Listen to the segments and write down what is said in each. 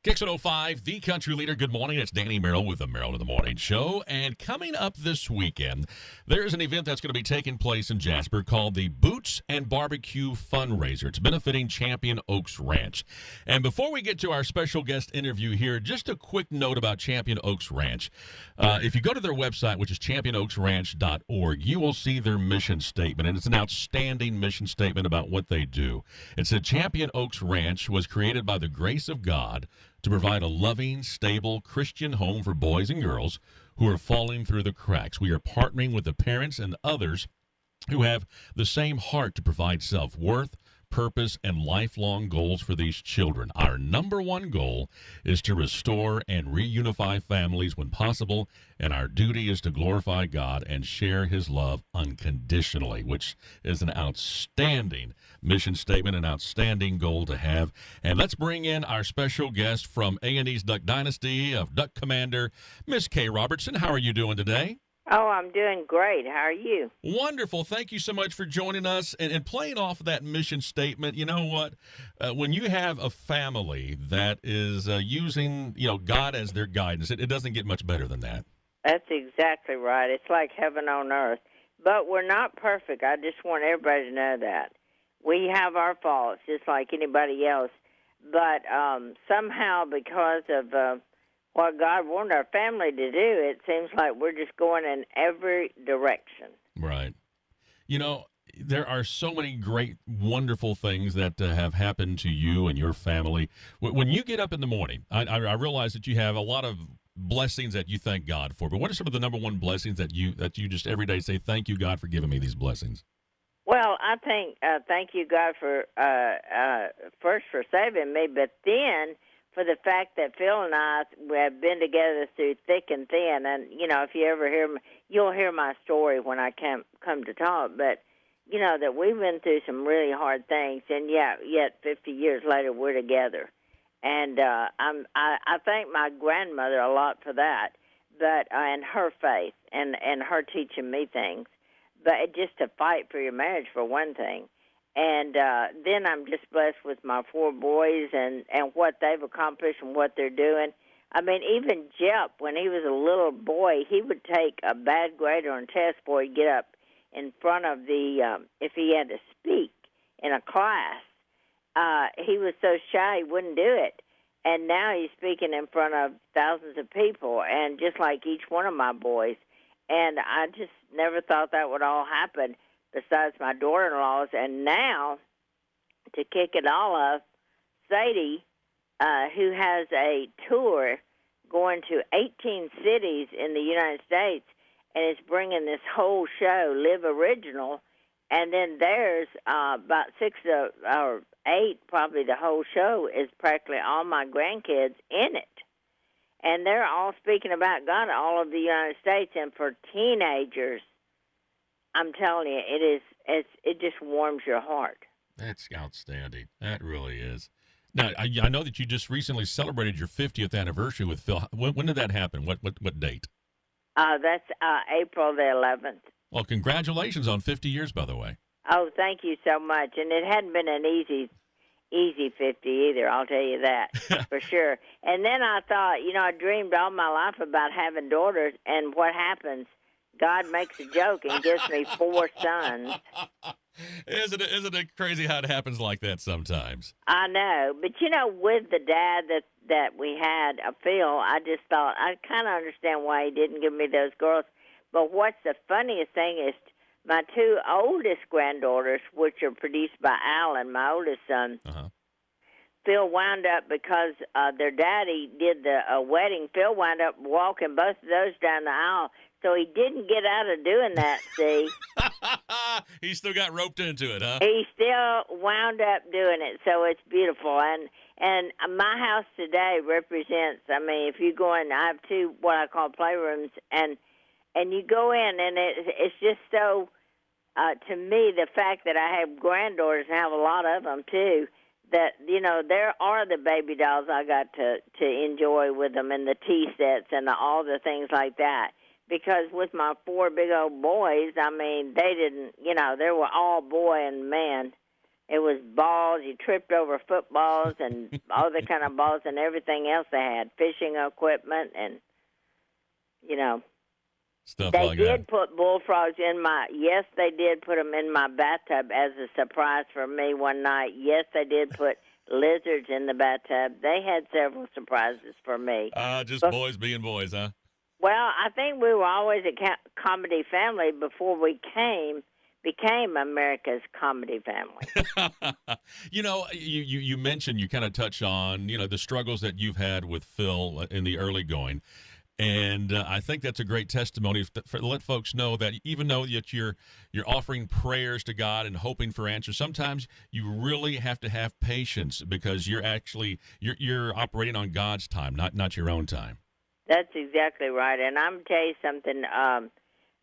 Kicks 105, the country leader. Good morning. It's Danny Merrill with the Merrill in the Morning Show. And coming up this weekend, there's an event that's going to be taking place in Jasper called the Boots and Barbecue Fundraiser. It's benefiting Champion Oaks Ranch. And before we get to our special guest interview here, just a quick note about Champion Oaks Ranch. If you go to their website, which is championoaksranch.org, you will see their mission statement. And it's an outstanding mission statement about what they do. It said Champion Oaks Ranch was created by the grace of God to provide a loving, stable Christian home for boys and girls who are falling through the cracks. We are partnering with the parents and others who have the same heart to provide self-worth, purpose, and lifelong goals for these children. Our number one goal is to restore and reunify families when possible, and our duty is to glorify God and share his love unconditionally, which is an outstanding mission statement, an outstanding goal to have. And let's bring in our special guest from A&E's Duck Dynasty of Duck Commander, Miss Kay Robertson. How are you doing today? Oh, I'm doing great. How are you? Wonderful. Thank you so much for joining us. And playing off that mission statement, you know what? When you have a family that is using, God as their guidance, it doesn't get much better than that. That's exactly right. It's like heaven on earth. But we're not perfect. I just want everybody to know that. We have our faults, just like anybody else. But somehow, because of what God wanted our family to do, it seems like we're just going in every direction. Right. There are so many great, wonderful things that have happened to you and your family. When you get up in the morning, I realize that you have a lot of blessings that you thank God for. But what are some of the number one blessings that you just every day say, thank you, God, for giving me these blessings? Well, I think thank you, God, for first for saving me, but then for the fact that Phil and I have been together through thick and thin. And, if you ever hear me, you'll hear my story when I come to talk. But, that we've been through some really hard things. And, yet 50 years later, we're together. And I thank my grandmother a lot for that, but and her faith and her teaching me things. But just to fight for your marriage, for one thing. And then I'm just blessed with my four boys and what they've accomplished and what they're doing. I mean, even Jep, when he was a little boy, he would take a bad grade on a test before he'd get up in front of if he had to speak in a class. He was so shy he wouldn't do it. And now he's speaking in front of thousands of people, and just like each one of my boys. And I just never thought that would all happen, besides my daughter-in-laws. And now, to kick it all off, Sadie, who has a tour going to 18 cities in the United States and is bringing this whole show, Live Original, and then there's about 6 or 8, probably the whole show, is practically all my grandkids in it. And they're all speaking about God all over the United States. And for teenagers, I'm telling you, it just warms your heart. That's outstanding. That really is. Now, I know that you just recently celebrated your 50th anniversary with Phil. When did that happen? What date? That's April the 11th. Well, congratulations on 50 years, by the way. Oh, thank you so much. And it hadn't been an easy 50 either, I'll tell you that, for sure. And then I thought, I dreamed all my life about having daughters, and what happens? God makes a joke and gives me 4 sons. Isn't it crazy how it happens like that sometimes? I know. But, with the dad that we had, Phil, I just thought, I kind of understand why he didn't give me those girls. But what's the funniest thing is my 2 oldest granddaughters, which are produced by Alan, my oldest son, Phil wound up, because their daddy did the wedding, Phil wound up walking both of those down the aisle. So he didn't get out of doing that, see? He still got roped into it, huh? He still wound up doing it, so it's beautiful. And my house today represents, if you go in, I have 2 what I call playrooms, and you go in, and it's just so, to me, the fact that I have granddaughters and have a lot of them, too, that, there are the baby dolls I got to enjoy with them, and the tea sets and all the things like that. Because with my 4 big old boys, they didn't, they were all boy and man. It was balls. You tripped over footballs and all the kind of balls and everything else they had, fishing equipment and, you know. Stuff They like did that. put bullfrogs in yes, they did put them in my bathtub as a surprise for me one night. Yes, they did put lizards in the bathtub. They had several surprises for me. Just boys being boys, huh? Well, I think we were always a comedy family before we became America's comedy family. You mentioned, you kind of touch on, the struggles that you've had with Phil in the early going. And I think that's a great testimony to let folks know that even though that you're offering prayers to God and hoping for answers, sometimes you really have to have patience because you're operating on God's time, not your own time. That's exactly right. And I'm going to tell you something.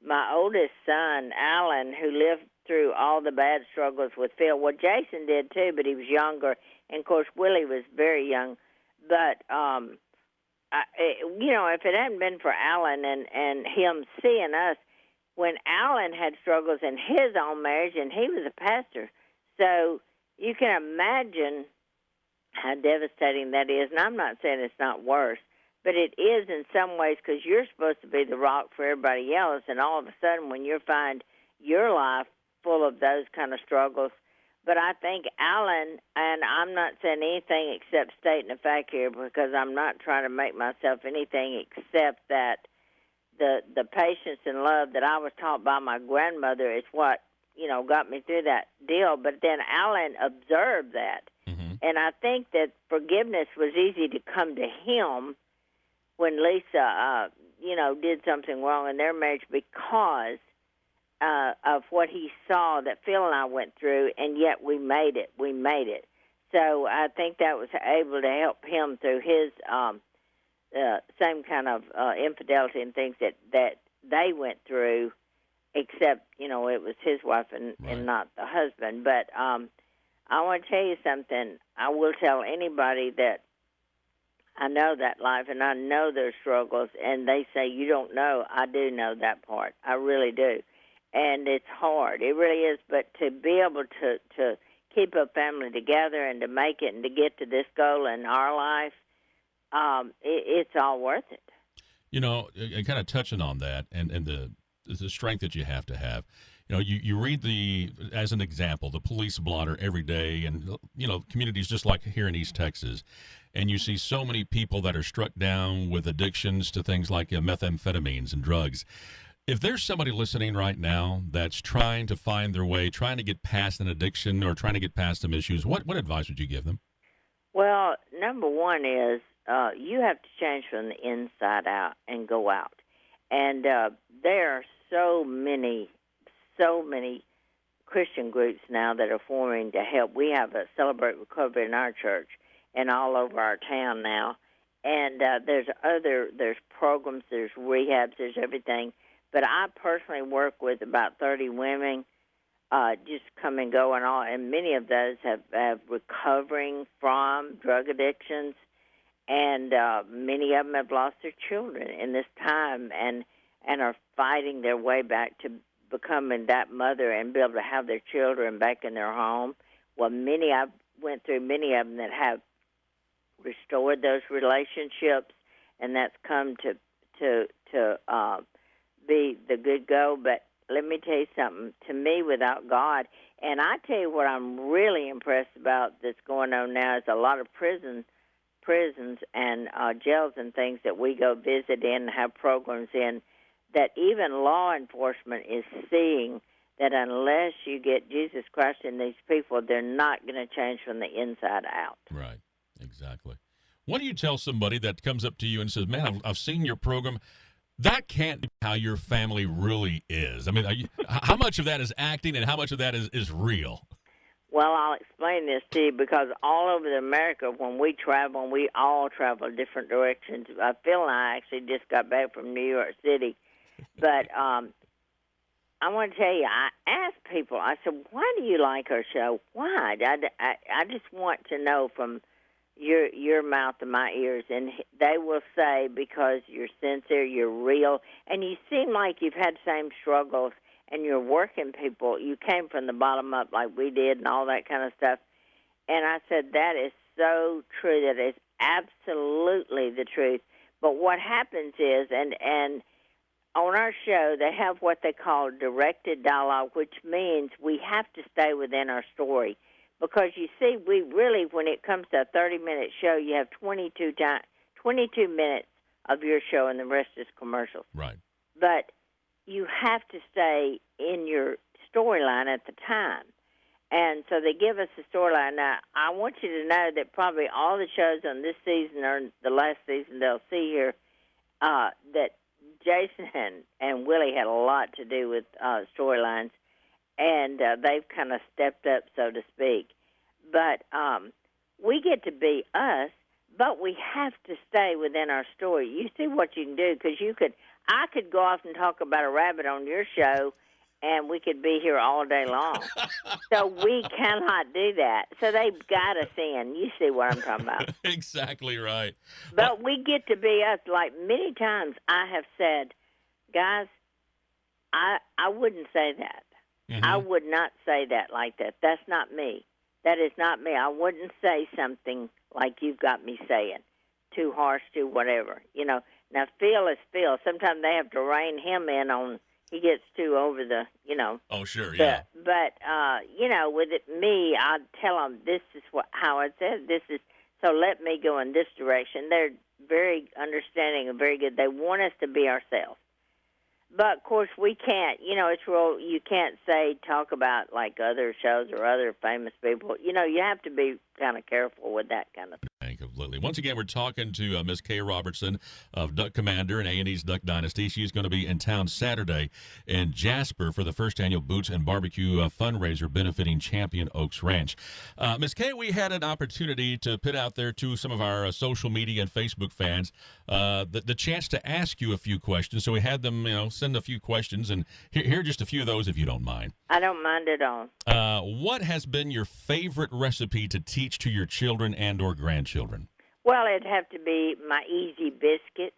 My oldest son, Alan, who lived through all the bad struggles with Phil, well, Jason did too, but he was younger. And, of course, Willie was very young. But, if it hadn't been for Alan and him seeing us, when Alan had struggles in his own marriage, and he was a pastor, so you can imagine how devastating that is. And I'm not saying it's not worse, but it is in some ways because you're supposed to be the rock for everybody else, and all of a sudden when you find your life full of those kind of struggles. But I think Alan, and I'm not saying anything except stating a fact here because I'm not trying to make myself anything except that the patience and love that I was taught by my grandmother is what, got me through that deal. But then Alan observed that. Mm-hmm. And I think that forgiveness was easy to come to him when Lisa, did something wrong in their marriage because of what he saw that Phil and I went through, and yet we made it. We made it. So I think that was able to help him through his same kind of infidelity and things that they went through, except, it was his wife and not the husband. But I want to tell you something. I will tell anybody that I know that life, and I know their struggles, and they say, you don't know. I do know that part. I really do. And it's hard. It really is. But to be able to keep a family together and to make it and to get to this goal in our life, it's all worth it. And kind of touching on that and the strength that you have to have. You read as an example, the police blotter every day, and, communities just like here in East Texas, and you see so many people that are struck down with addictions to things like methamphetamines and drugs. If there's somebody listening right now that's trying to find their way, trying to get past an addiction or trying to get past some issues, what advice would you give them? Well, number one is you have to change from the inside out and go out. And there are so many Christian groups now that are forming to help. We have a Celebrate Recovery in our church and all over our town now. And there's programs, there's rehabs, there's everything. But I personally work with about 30 women, just come and go and all, and many of those have recovering from drug addictions, and many of them have lost their children in this time and are fighting their way back to becoming that mother and be able to have their children back in their home. Well, I went through many of them that have restored those relationships, and that's come to be the good go. But let me tell you something. To me, without God, and I tell you what I'm really impressed about that's going on now is a lot of prisons and jails and things that we go visit in and have programs in, that even law enforcement is seeing that unless you get Jesus Christ in these people, they're not going to change from the inside out. Right, exactly. What do you tell somebody that comes up to you and says, man, I've seen your program. That can't be how your family really is. I mean, how much of that is acting and how much of that is real? Well, I'll explain this to you because all over America, when we travel, and we all travel different directions. Phil and I actually just got back from New York City. But I want to tell you, I asked people, I said, why do you like our show? Why? I just want to know from your mouth to my ears. And they will say, because you're sincere, you're real, and you seem like you've had the same struggles, and you're working people, you came from the bottom up like we did and all that kind of stuff. And I said, that is so true. That is absolutely the truth. But what happens is, and on our show, they have what they call directed dialogue, which means we have to stay within our story. Because, you see, we really, when it comes to a 30-minute show, you have 22 minutes of your show, and the rest is commercials. Right. But you have to stay in your storyline at the time. And so they give us a storyline. Now, I want you to know that probably all the shows on this season or the last season they'll see here, that Jason and Willie had a lot to do with storylines, and they've kind of stepped up, so to speak. But we get to be us, but we have to stay within our story. You see what you can do, because I could go off and talk about a rabbit on your show, and we could be here all day long. So we cannot do that. So they've got us in. You see what I'm talking about. Exactly right. But we get to be us. Like many times I have said, guys, I wouldn't say that. Mm-hmm. I would not say that like that. That's not me. That is not me. I wouldn't say something like you've got me saying, too harsh, too whatever. Now Phil is Phil. Sometimes they have to rein him in on, he gets too over the, Oh, sure, yeah. But with me, I'd tell them this is how I said this is, so let me go in this direction. They're very understanding and very good. They want us to be ourselves. But, of course, we can't, it's real, you can't talk about like other shows or other famous people. You have to be kind of careful with that kind of thing. Completely. Once again, we're talking to Miss Kay Robertson of Duck Commander and A&E's Duck Dynasty. She's going to be in town Saturday in Jasper for the first annual Boots and Barbecue fundraiser benefiting Champion Oaks Ranch. Miss Kay, we had an opportunity to put out there to some of our social media and Facebook fans the chance to ask you a few questions. So we had them, send a few questions, and here are just a few of those if you don't mind. I don't mind at all. What has been your favorite recipe to teach to your children and or grandchildren? Well, it'd have to be my easy biscuits.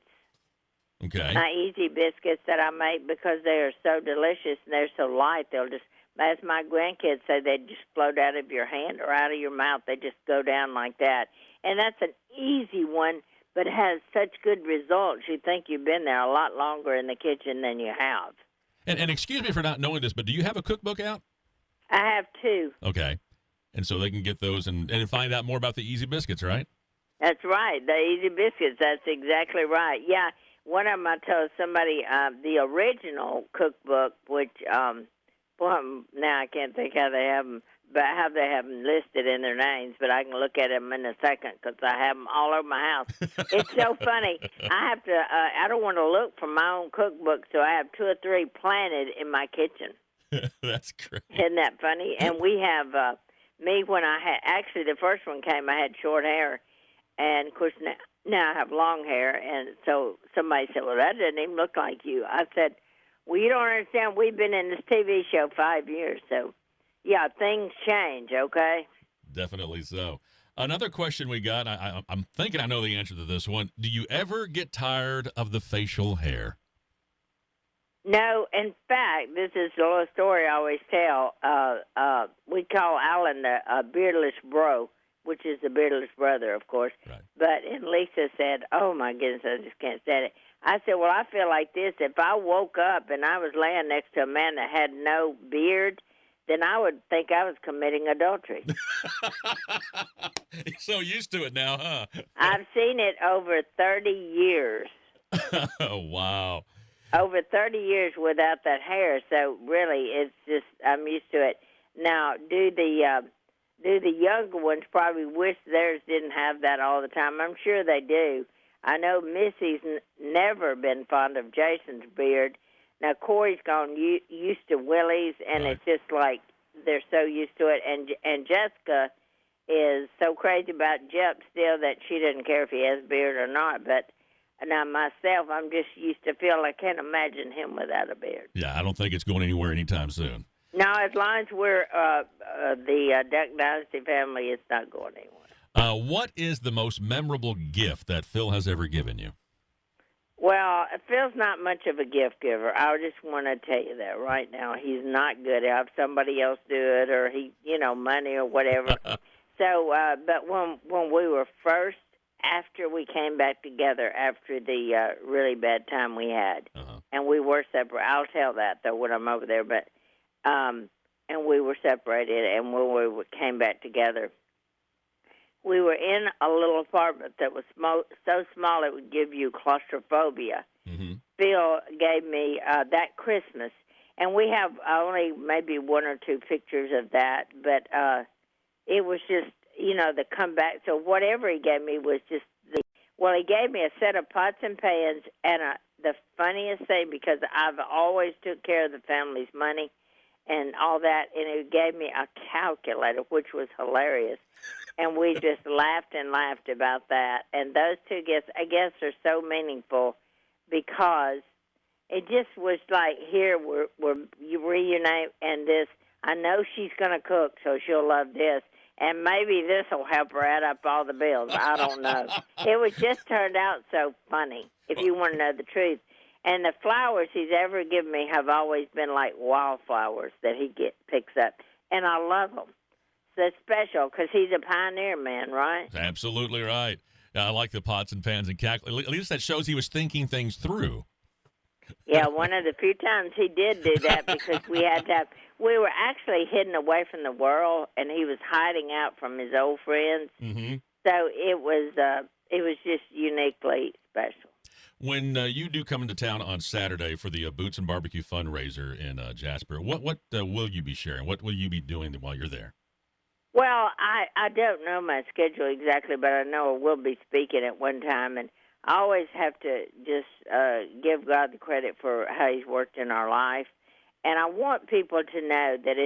Okay. My easy biscuits that I make because they are so delicious and they're so light. They'll just, as my grandkids say, they just float out of your hand or out of your mouth. They just go down like that. And that's an easy one, but it has such good results. You think you've been there a lot longer in the kitchen than you have. And excuse me for not knowing this, but do you have a cookbook out? I have two. Okay. And so they can get those and find out more about the easy biscuits, right? That's right, the easy biscuits. That's exactly right. Yeah, one of them I told somebody the original cookbook, which now I can't think how they have them, but how they have them listed in their names. But I can look at them in a second because I have them all over my house. It's so funny. I have to. I don't want to look for my own cookbook, so I have 2 or 3 planted in my kitchen. That's great. Isn't that funny? And we have me when I had actually the first one came. I had short hair. And, of course, now I have long hair, and so somebody said, well, that doesn't even look like you. I said, well, you don't understand. We've been in this TV show 5 years, so, yeah, things change, okay? Definitely so. Another question we got, I'm thinking I know the answer to this one. Do you ever get tired of the facial hair? No, in fact, this is a little story I always tell. We call Alan the beardless bro, which is the beardless brother, of course. Right. And Lisa said, oh, my goodness, I just can't stand it. I said, well, I feel like this. If I woke up and I was laying next to a man that had no beard, then I would think I was committing adultery. You're so used to it now, huh? I've seen it over 30 years. Oh, wow. Over 30 years without that hair. So, really, it's just, I'm used to it. Now, do the younger ones probably wish theirs didn't have that all the time? I'm sure they do. I know Missy's never been fond of Jason's beard. Now, Corey's gone used to Willie's, and right. It's just like they're so used to it. And Jessica is so crazy about Jep still that she doesn't care if he has a beard or not. But now myself, I'm just used to Phil. I can't imagine him without a beard. Yeah, I don't think it's going anywhere anytime soon. No, as long as we're the Duck Dynasty family, it's not going anywhere. What is the most memorable gift that Phil has ever given you? Well, Phil's not much of a gift giver. I just want to tell you that right now. He's not good. Have somebody else do it, or money or whatever. So, but when we were first, after we came back together after the really bad time we had, and we were separate. I'll tell that though when I'm over there. But and we were separated, and when we came back together, we were in a little apartment that was so small it would give you claustrophobia. Mm-hmm. Phil gave me that Christmas, and we have only maybe one or two pictures of that, but it was just, the comeback. So whatever he gave me was just he gave me a set of pots and pans, and the funniest thing, because I've always took care of the family's money and all that, and he gave me a calculator, which was hilarious. And we just laughed and laughed about that. And those two gifts, I guess, are so meaningful because it just was like, here, you reunite, and this, I know she's going to cook, so she'll love this. And maybe this will help her add up all the bills. I don't know. It was just turned out so funny, if you want to know the truth. And the flowers he's ever given me have always been like wildflowers that he picks up. And I love them. So it's special because he's a pioneer man, right? Absolutely right. I like the pots and pans and calculators. At least that shows he was thinking things through. Yeah, one of the few times he did do that because we were actually hidden away from the world, and he was hiding out from his old friends. Mm-hmm. So it was just uniquely special. When you do come into town on Saturday for the Boots and Barbecue fundraiser in Jasper, what will you be sharing? What will you be doing while you're there? Well, I don't know my schedule exactly, but I know I will be speaking at one time, and I always have to just give God the credit for how He's worked in our life. And I want people to know that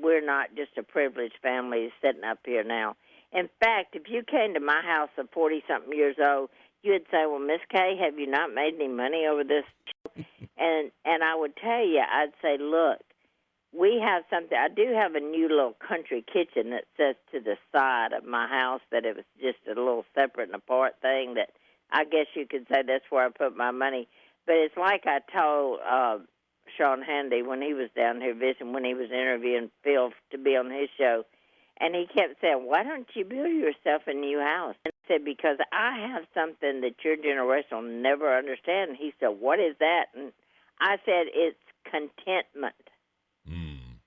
we're not just a privileged family sitting up here now. In fact, if you came to my house at 40-something years old, you would say, well, Miss Kay, have you not made any money over this? And I would tell you, I'd say, look, we have something. I do have a new little country kitchen that sits to the side of my house that it was just a little separate and apart thing that I guess you could say that's where I put my money. But it's like I told Sean Handy when he was down here visiting, when he was interviewing Phil to be on his show. And he kept saying, why don't you build yourself a new house? And I said, because I have something that your generation will never understand. And he said, what is that? And I said, it's contentment.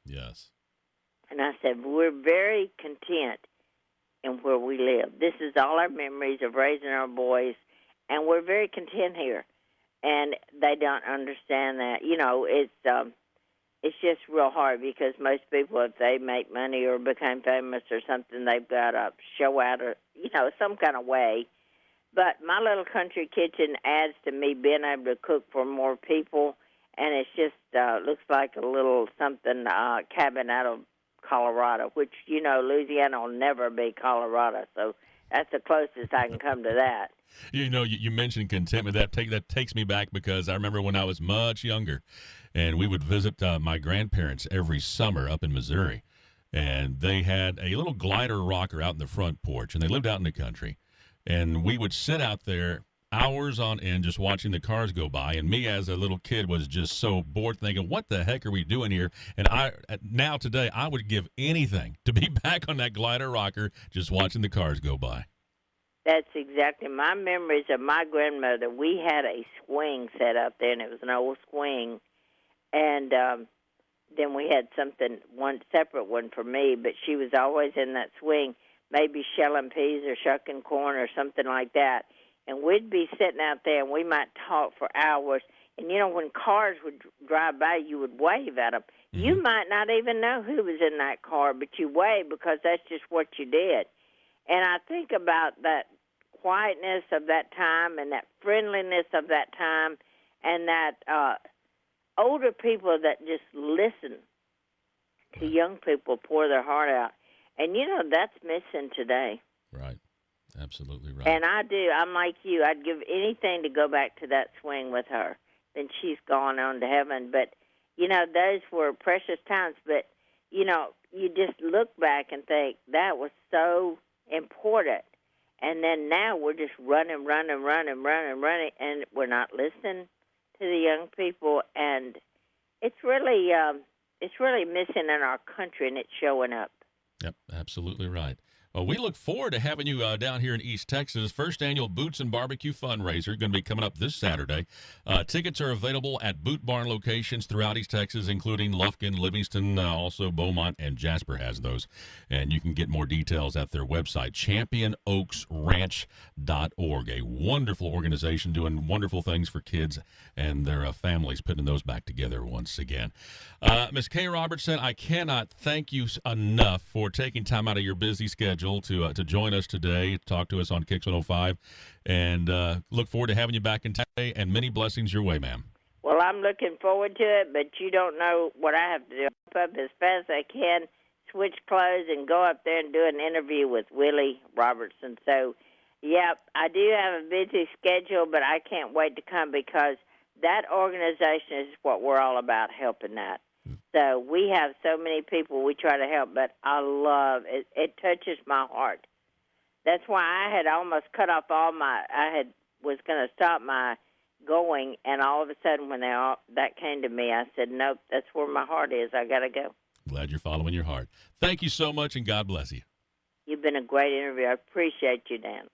Yes. And I said, we're very content in where we live. This is all our memories of raising our boys, and we're very content here. And they don't understand that. It's just real hard because most people, if they make money or become famous or something, they've got to show out or, some kind of way. But my little country kitchen adds to me being able to cook for more people. And it's just looks like a little something cabin out of Colorado, which, Louisiana will never be Colorado. So that's the closest I can come to that. You mentioned contentment. That takes me back because I remember when I was much younger, and we would visit my grandparents every summer up in Missouri. And they had a little glider rocker out in the front porch, and they lived out in the country. And we would sit out there hours on end just watching the cars go by, and me as a little kid was just so bored thinking, what the heck are we doing here? And today I would give anything to be back on that glider rocker just watching the cars go by. That's exactly my memories of my grandmother. We had a swing set up there, and it was an old swing, and then we had one separate one for me, but she was always in that swing, maybe shelling peas or shucking corn or something like that. And we'd be sitting out there, and we might talk for hours. And, when cars would drive by, you would wave at them. Mm-hmm. You might not even know who was in that car, but you wave because that's just what you did. And I think about that quietness of that time and that friendliness of that time and that older people that just listen to young people pour their heart out. And, that's missing today. Right. Absolutely right. And I do. I'm like you. I'd give anything to go back to that swing with her. Then she's gone on to heaven. But, those were precious times. But, you just look back and think that was so important. And then now we're just running, and we're not listening to the young people, and it's really missing in our country, and it's showing up. Yep, absolutely right. Well, we look forward to having you down here in East Texas. First annual Boots and Barbecue fundraiser going to be coming up this Saturday. Tickets are available at Boot Barn locations throughout East Texas, including Lufkin, Livingston, also Beaumont, and Jasper has those. And you can get more details at their website, championoaksranch.org. A wonderful organization doing wonderful things for kids and their families, putting those back together once again. Ms. Kay Robertson, I cannot thank you enough for taking time out of your busy schedule to join us today, talk to us on Kicks 105, and look forward to having you back in today, and many blessings your way, ma'am. Well, I'm looking forward to it, but you don't know what I have to do. Up as fast as I can, switch clothes, and go up there and do an interview with Willie Robertson. So, yeah, I do have a busy schedule, but I can't wait to come because that organization is what we're all about, helping that. So we have so many people we try to help, but I love it. It touches my heart. That's why I had almost cut off was going to stop my going, and all of a sudden when that came to me, I said, nope, that's where my heart is. I got to go. Glad you're following your heart. Thank you so much, and God bless you. You've been a great interview. I appreciate you, Dan.